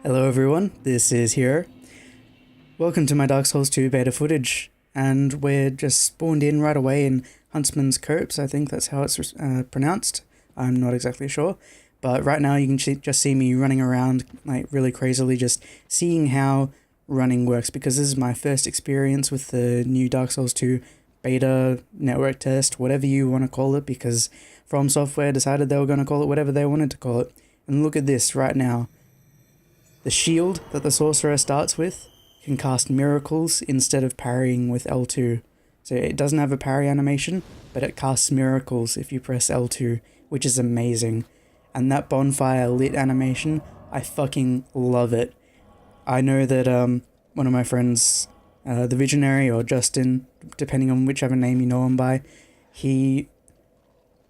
Hello everyone, this is Hero. Welcome to my Dark Souls 2 beta footage, and we're just spawned in right away in Huntsman's Copse. I think that's how it's pronounced. I'm not exactly sure, but right now you can just see me running around like really crazily, just seeing how running works, because this is my first experience with the new Dark Souls 2 beta network test, whatever you want to call it, because From Software decided they were going to call it whatever they wanted to call it. And look at this right now. The shield that the sorcerer starts with can cast miracles instead of parrying with L2. So it doesn't have a parry animation, but it casts miracles if you press L2, which is amazing. And that bonfire lit animation, I fucking love it. I know that one of my friends, the Visionary or Justin, depending on whichever name you know him by, he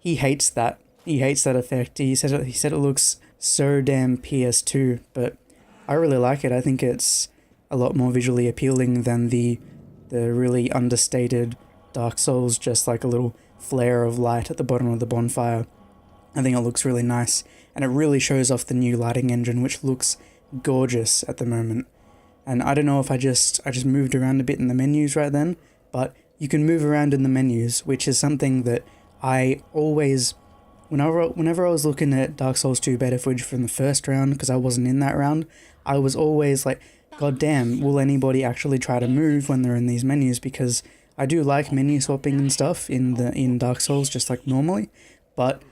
hates that. He hates that effect. He said it looks so damn PS2, but I really like it. I think it's a lot more visually appealing than the really understated Dark Souls, just like a little flare of light at the bottom of the bonfire. I think it looks really nice, and it really shows off the new lighting engine, which looks gorgeous at the moment. And I don't know if I just moved around a bit in the menus right then, but you can move around in the menus, which is something that I always, whenever I was looking at Dark Souls 2 beta footage from the first round, because I wasn't in that round, I was always like, God damn, will anybody actually try to move when they're in these menus? Because I do like menu swapping and stuff in Dark Souls, just like normally, but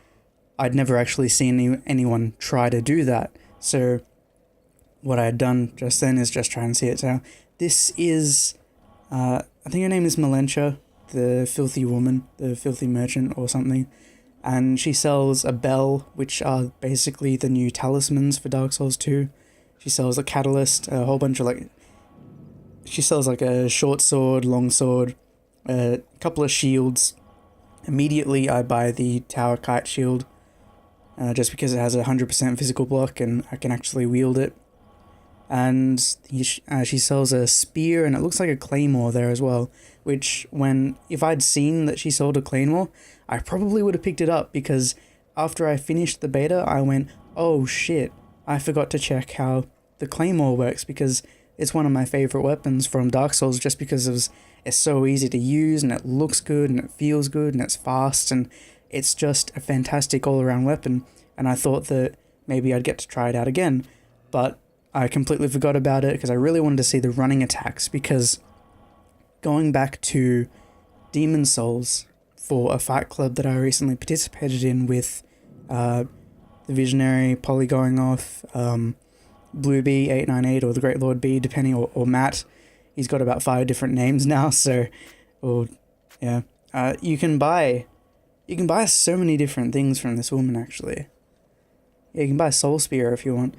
I'd never actually seen anyone try to do that. So what I had done just then is just try and see it. So this is, I think her name is Melentia, the filthy woman, the filthy merchant or something. And she sells a bell, which are basically the new talismans for Dark Souls 2. She sells a catalyst, a whole bunch of she sells like a short sword, long sword, a couple of shields. Immediately I buy the Tower Kite shield, just because it has a 100% physical block and I can actually wield it. And she sells a spear, and it looks like a claymore there as well, which if I'd seen that she sold a claymore, I probably would have picked it up, because after I finished the beta, I went, oh shit, I forgot to check how the claymore works, because it's one of my favorite weapons from Dark Souls, just because it's so easy to use, and it looks good, and it feels good, and it's fast, and it's just a fantastic all-around weapon. And I thought that maybe I'd get to try it out again, but I completely forgot about it because I really wanted to see the running attacks, because going back to Demon Souls for a fight club that I recently participated in with the Visionary, Polly going off, Blue Bee 898 or the Great Lord B, depending, or Matt. He's got about 5 different names now, so, yeah. You can buy so many different things from this woman, actually. Yeah, you can buy a Soul Spear if you want.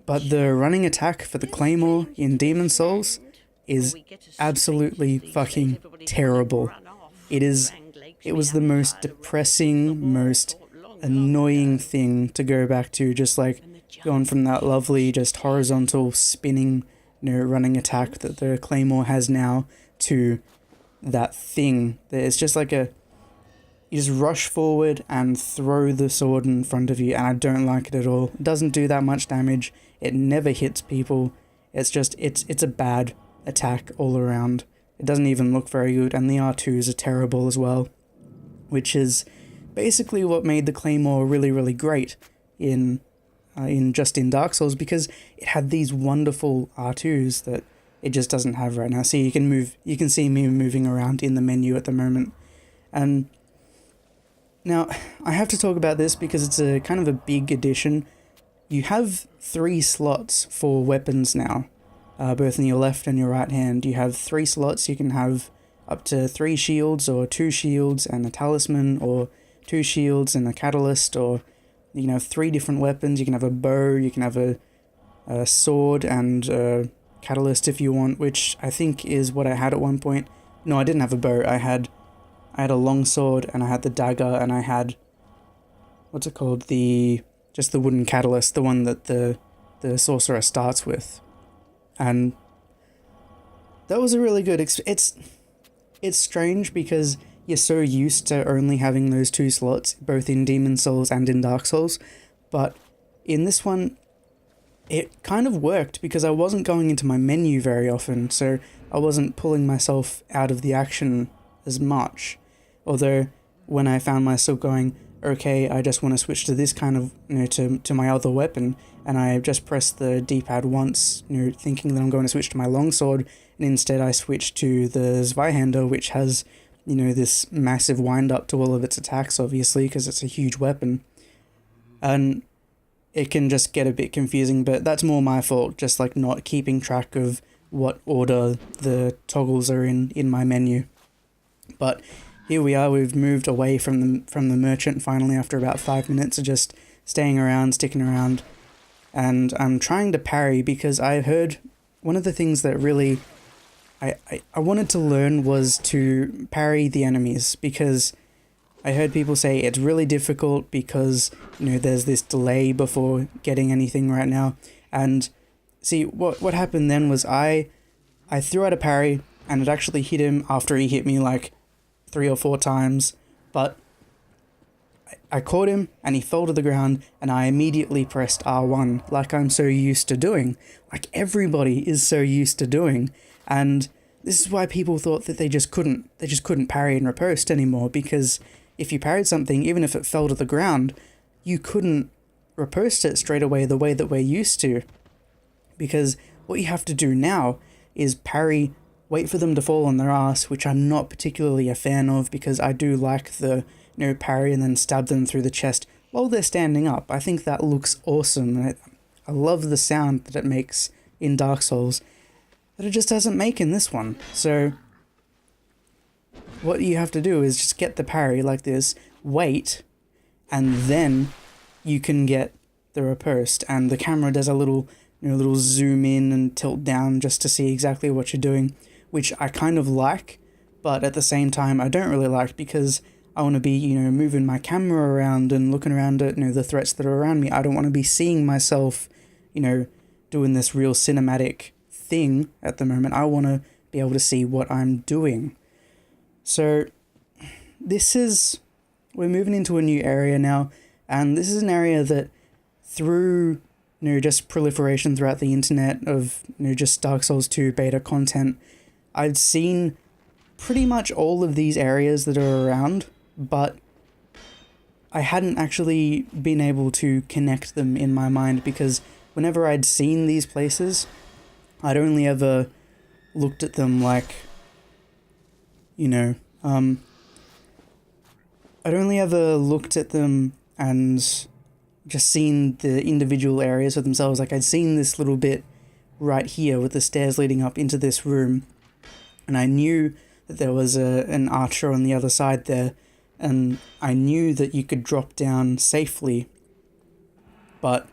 But the running attack for the Claymore in Demon Souls is absolutely fucking terrible. It was the most depressing, most annoying thing to go back to, just like going from that lovely, just horizontal spinning, running attack that the Claymore has now to that thing. It's just like you just rush forward and throw the sword in front of you, and I don't like it at all. It doesn't do that much damage. It never hits people. It's just, it's a bad attack all around. It doesn't even look very good, and the R2s are terrible as well, which is basically what made the Claymore really, really great in Dark Souls, because it had these wonderful R2s that it just doesn't have right now. See, you can see me moving around in the menu at the moment. And now, I have to talk about this because it's a kind of a big addition. You have 3 slots for weapons now, both in your left and your right hand. You have 3 slots. You can have up to 3 shields, or 2 shields and a talisman, or 2 shields and a catalyst, or you can have 3 different weapons. You can have a bow, you can have a sword and a catalyst if you want, which I think is what I had at one point. No, I didn't have a bow. I had a long sword, and I had the dagger, and I had, what's it called, just the wooden catalyst, the one that the sorcerer starts with. And that was a really good it's strange because you're so used to only having those 2 slots, both in Demon Souls and in Dark Souls, but in this one, it kind of worked because I wasn't going into my menu very often, so I wasn't pulling myself out of the action as much. Although, when I found myself going, okay, I just want to switch to this kind of, to my other weapon, and I just pressed the D-pad once, thinking that I'm going to switch to my longsword, and instead I switched to the Zweihander, which has, this massive wind-up to all of its attacks, obviously, because it's a huge weapon. And it can just get a bit confusing, but that's more my fault, just like not keeping track of what order the toggles are in my menu. But here we are, we've moved away from the merchant finally after about 5 minutes of just staying around, sticking around, and I'm trying to parry because I heard one of the things that really I wanted to learn was to parry the enemies, because I heard people say it's really difficult because, there's this delay before getting anything right now. And see, what happened then was I threw out a parry, and it actually hit him after he hit me like 3 or 4 times. But I caught him, and he fell to the ground, and I immediately pressed R1, like I'm so used to doing. Like everybody is so used to doing. And this is why people thought that they just couldn't parry and riposte anymore, because if you parried something, even if it fell to the ground, you couldn't riposte it straight away the way that we're used to. Because what you have to do now is parry, wait for them to fall on their ass, which I'm not particularly a fan of, because I do like the, parry and then stab them through the chest while they're standing up. I think that looks awesome, and I love the sound that it makes in Dark Souls, that it just doesn't make in this one. So what you have to do is just get the parry like this, wait, and then you can get the riposte, and the camera does a little zoom in and tilt down just to see exactly what you're doing, which I kind of like, but at the same time I don't really like, because I want to be, moving my camera around and looking around at, the threats that are around me. I don't want to be seeing myself, doing this real cinematic thing at the moment. I want to be able to see what I'm doing. So we're moving into a new area now, and this is an area that through, just proliferation throughout the internet of, just Dark Souls 2 beta content, I've seen pretty much all of these areas that are around, but I hadn't actually been able to connect them in my mind, because whenever I'd seen these places, I'd only ever looked at them like, I'd only ever looked at them and just seen the individual areas for themselves. Like, I'd seen this little bit right here with the stairs leading up into this room, and I knew that there was an archer on the other side there, and I knew that you could drop down safely, but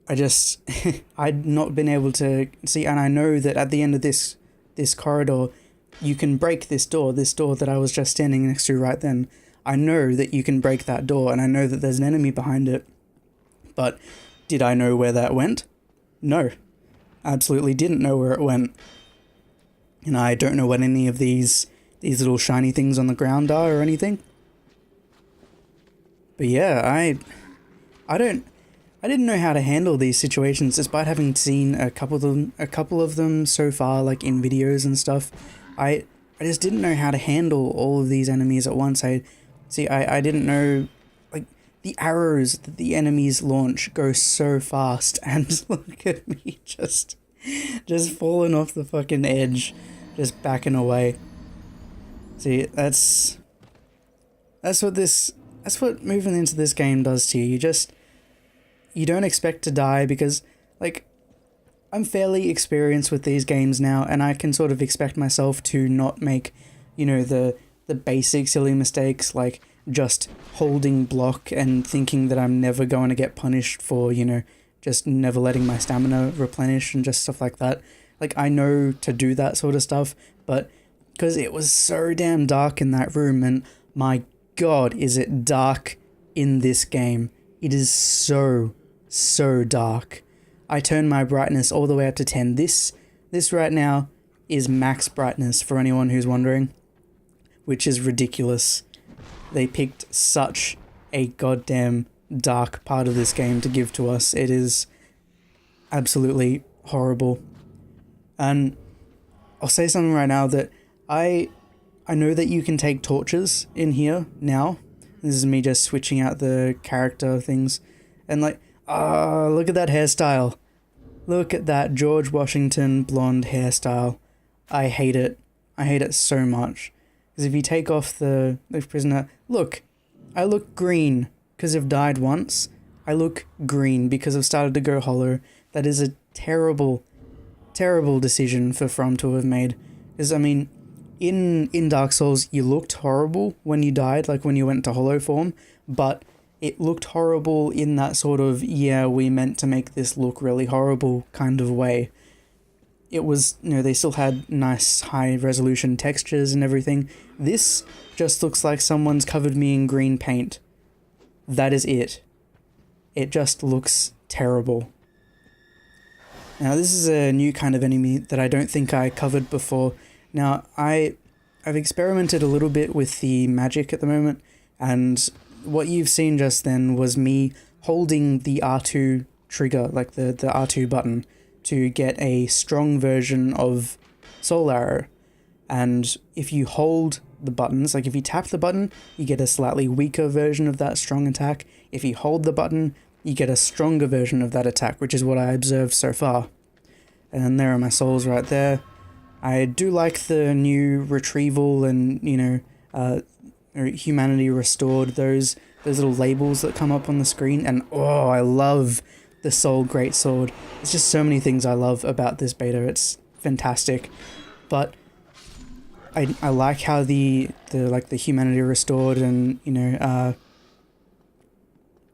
I'd not been able to see. And I know that at the end of this corridor, you can break this door that I was just standing next to right then. I know that you can break that door, and I know that there's an enemy behind it. But did I know where that went? No. Absolutely didn't know where it went. And I don't know what any of these little shiny things on the ground are or anything. But yeah, I didn't know how to handle these situations, despite having seen a couple of them so far, like in videos and stuff. I just didn't know how to handle all of these enemies at once. I didn't know, like, the arrows that the enemies launch go so fast, and look at me just falling off the fucking edge, just backing away. See, that's what moving into this game does to you. You don't expect to die, because, like, I'm fairly experienced with these games now, and I can sort of expect myself to not make, the basic silly mistakes, like just holding block and thinking that I'm never going to get punished for, just never letting my stamina replenish and just stuff like that. Like, I know to do that sort of stuff, but because it was so damn dark in that room, and my god, is it dark in this game. It is so dark. I turned my brightness all the way up to 10. This right now is max brightness, for anyone who's wondering, which is ridiculous. They picked such a goddamn dark part of this game to give to us. It is absolutely horrible. And I'll say something right now that I know that you can take torches in here now. This is me just switching out the character things. And like, look at that hairstyle. Look at that George Washington blonde hairstyle. I hate it. I hate it so much. Because if you take off the prisoner... Look, I look green because I've died once. I look green because I've started to go hollow. That is a terrible, terrible decision for From to have made. Because, I mean, in Dark Souls, you looked horrible when you died, like when you went to hollow form, but it looked horrible in that sort of, yeah, we meant to make this look really horrible kind of way. It was, you know, they still had nice high resolution textures and everything. This just looks like someone's covered me in green paint. That is it. It just looks terrible. Now this is a new kind of enemy that I don't think I covered before. Now I've experimented a little bit with the magic at the moment, and what you've seen just then was me holding the R2 trigger, like the R2 button, to get a strong version of Soul Arrow. And if you hold the buttons, like if you tap the button, you get a slightly weaker version of that strong attack. If you hold the button, you get a stronger version of that attack, which is what I observed so far. And there are my souls right there. I do like the new retrieval and, you know, humanity restored, those little labels that come up on the screen. And oh, I love the Soul Greatsword. There's just so many things I love about this beta. It's fantastic. But I like how the humanity restored and, you know,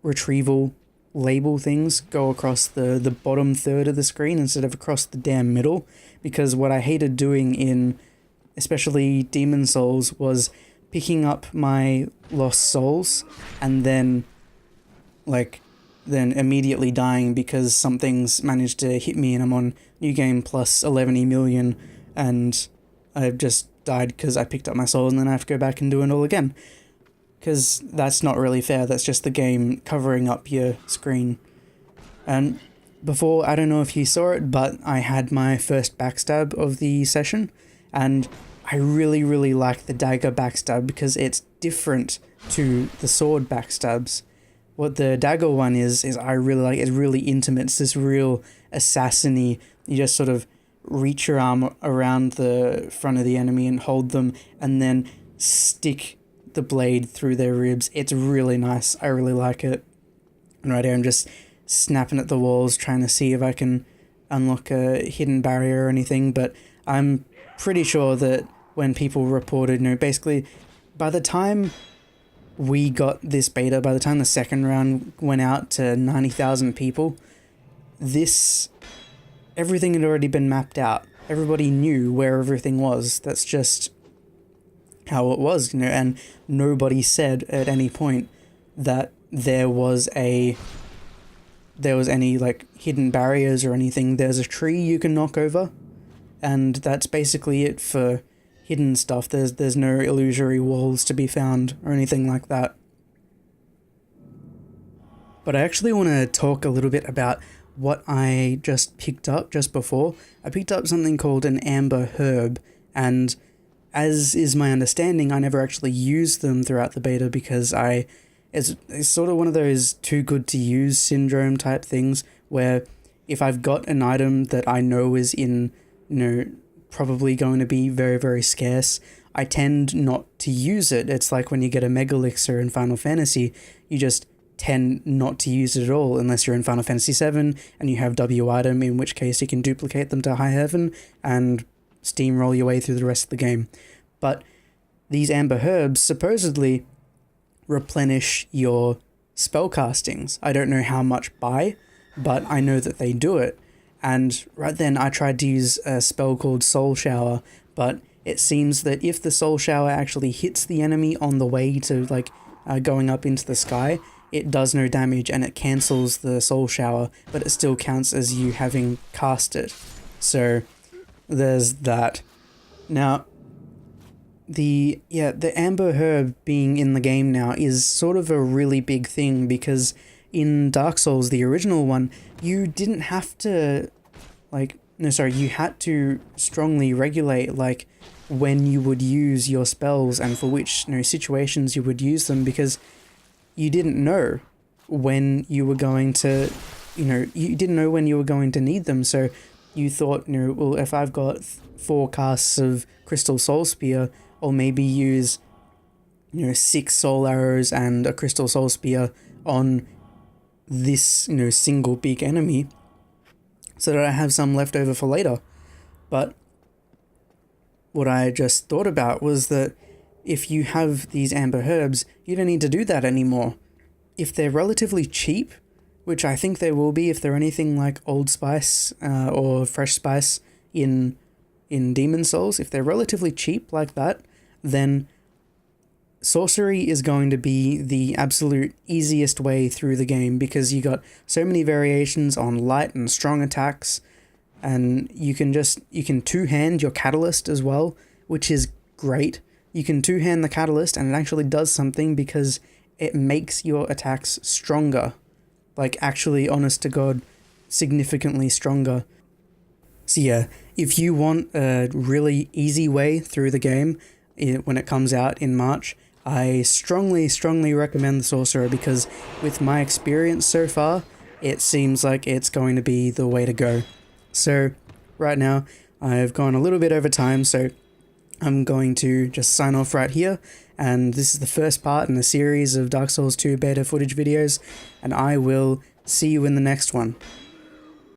retrieval label things go across the bottom third of the screen instead of across the damn middle, because what I hated doing in especially Demon Souls was picking up my lost souls and then immediately dying because something's managed to hit me and I'm on New Game plus 11 million and I've just died because I picked up my souls and then I have to go back and do it all again. Because that's not really fair, that's just the game covering up your screen. And before, I don't know if you saw it, but I had my first backstab of the session, and I really, really like the dagger backstab because it's different to the sword backstabs. What the dagger one is I really like. It's really intimate. It's this real assassin-y. You just sort of reach your arm around the front of the enemy and hold them, and then stick the blade through their ribs. It's really nice. I really like it. And right here I'm just snapping at the walls trying to see if I can unlock a hidden barrier or anything, but I'm pretty sure that when people reported, you know, basically by the time we got this beta, by the time the second round went out to 90,000 people, everything had already been mapped out. Everybody knew where everything was. That's just how it was, you know, and nobody said at any point that there was any like hidden barriers or anything. There's a tree you can knock over, and that's basically it for hidden stuff. There's no illusory walls to be found or anything like that. But I actually want to talk a little bit about what I just picked up just before. I picked up something called an amber herb, and as is my understanding, I never actually used them throughout the beta because it's sort of one of those too good to use syndrome type things where if I've got an item that I know is in, you know, probably going to be very, very scarce, I tend not to use it. It's like when you get a Mega Elixir in Final Fantasy, you just tend not to use it at all unless you're in Final Fantasy VII and you have W item, in which case you can duplicate them to high heaven and steamroll your way through the rest of the game. But these amber herbs supposedly replenish your spellcastings. I don't know how much by, but I know that they do it. And right then I tried to use a spell called Soul Shower, but it seems that if the Soul Shower actually hits the enemy on the way to going up into the sky, it does no damage and it cancels the Soul Shower, but it still counts as you having cast it. So there's that. Now, the amber herb being in the game now is sort of a really big thing, because in Dark Souls, the original one, you didn't have to, like, no, sorry, you had to strongly regulate, like, when you would use your spells and for which, situations you would use them, because you didn't know when you were going to, you didn't know when you were going to need them. So you thought, well, if I've got 4 casts of Crystal Soul Spear, I'll maybe use, 6 soul arrows and a Crystal Soul Spear on this, single big enemy, so that I have some left over for later. But what I just thought about was that if you have these amber herbs, you don't need to do that anymore. If they're relatively cheap, which I think they will be if they're anything like Old Spice or Fresh Spice in Demon Souls, if they're relatively cheap like that, then sorcery is going to be the absolute easiest way through the game, because you got so many variations on light and strong attacks, and you can two-hand your catalyst as well, which is great. You can two-hand the catalyst and it actually does something, because it makes your attacks stronger. Like, actually, honest to God, significantly stronger. So yeah, if you want a really easy way through the game when it comes out in March, I strongly recommend the Sorcerer, because with my experience so far, it seems like it's going to be the way to go. So right now, I've gone a little bit over time, so I'm going to just sign off right here. And this is the first part in a series of Dark Souls 2 beta footage videos, and I will see you in the next one.